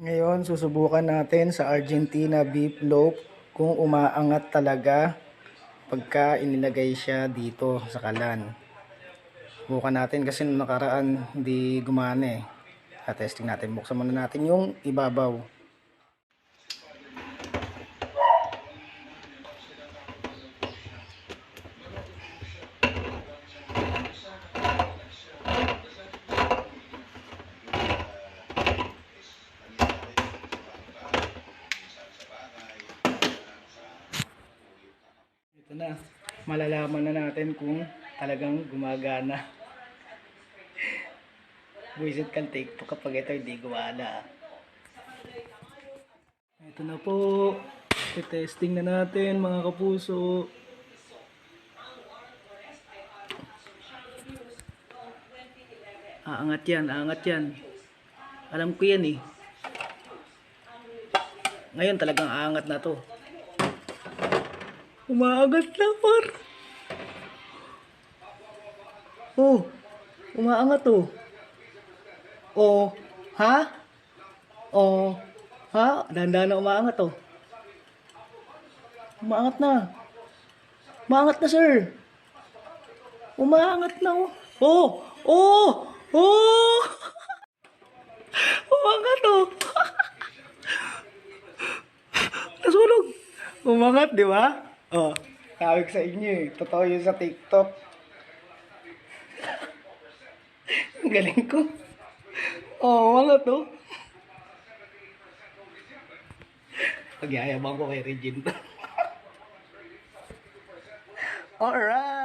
Ngayon, susubukan natin sa Argentina beef loaf kung umaangat talaga pagka inilagay siya dito sa kalan. Subukan natin kasi nung nakaraan hindi gumana eh. Testing natin. Buksan muna natin yung ibabaw. Ito na, malalaman na natin kung talagang gumagana. Buisit kang take to kapag ito hindi gumana. Ito na po, testing na natin mga kapuso. Aangat yan, aangat yan. Alam ko yan eh. Ngayon talagang aangat na to. Umaangat na par. Oh, umaangat oh. Oh, ha? Oh, ha? Dahan-dahan na umaangat oh. Umaangat na. Umaangat na sir. Umaangat na oh. Oh, oh, oh. Umaangat oh. Nasunog. Umangat, di ba? Oh, tawag sa inyo eh. Totoo yun sa TikTok. Ang galing ko. Oh, umangat oh. Pagyayabang ko kay Regine. Alright.